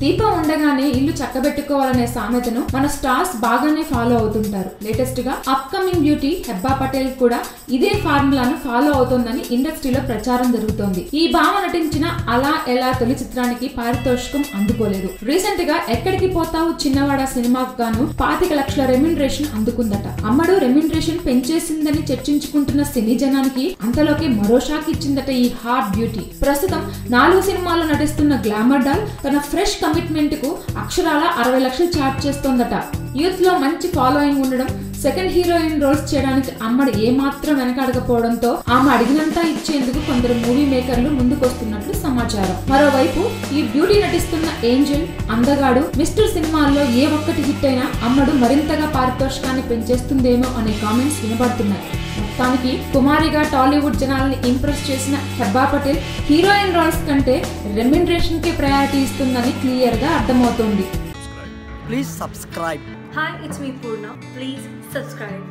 దీపం ఉండగానే ఇల్లు చక్కబెట్టుకోవాలనే సామెతను మన స్టార్స్ బాగానే ఫాలో అవుతుంటారు. లేటెస్ట్ గా అప్కమింగ్ బ్యూటీ హెబ్బా పటేల్ కూడా ఇదే ఫార్ములాను ఫాలో అవుతోందని ఇండస్ట్రీలో ప్రచారం జరుగుతోంది. ఈ భామ నటించిన అలా ఎలా తొలి చిత్రానికి పారితోషికం అందుకోలేదు. రీసెంట్ గా ఎక్కడికి పోతావు చిన్నవాడ సినిమాకు గాను 25 లక్షల రెమ్యునరేషన్ అందుకుందట. అమ్మడు రెమ్యునరేషన్ పెంచేసిందని చర్చించుకుంటున్న సినీ జనానికి అంతలోకి మరో షాక్ ఇచ్చిందట ఈ హాట్ బ్యూటీ. ప్రస్తుతం 4 సినిమాల్లో నటిస్తున్న గ్లామర్ డాల్ తన ఫ్రెష్ కమిట్మెంట్ కు అక్షరాల 60 లక్షలు చార్జ్ చేస్తోందట. యూత్ లో మంచి ఫాలోయింగ్ ఉండడం, సెకండ్ హీరోయిన్ రోల్స్ చేయడానికి అమ్మడు ఏమాత్రం వెనకాడకపోవడంతో ఆమె అడిగినంతా ఇచ్చేందుకు కొందరు మూవీ మేకర్లు ముందుకొస్తున్నట్లు సమాచారం. మరోవైపు ఈ బ్యూటీ నటిస్తున్న ఏంజెల్, అందగాడు, మిస్టర్ సినిమాల్లో ఏ ఒక్కటి హిట్ అయినా అమ్మడు మరింతగా పారితోషికాన్ని పెంచేస్తుందేమో అనే కామెంట్స్ వినబడుతున్నాయి. మొత్తానికి కుమారిగా టాలీవుడ్ జనాల్ని ఇంప్రెస్ చేసిన హెబ్బా పటేల్ హీరోయిన్ రోల్స్ కంటే రెమ్యునరేషన్ కి ప్రయారిటీ ఇస్తుందని క్లియర్ గా అర్థమవుతోంది. Please subscribe. Hi, it's me Purna. Please subscribe.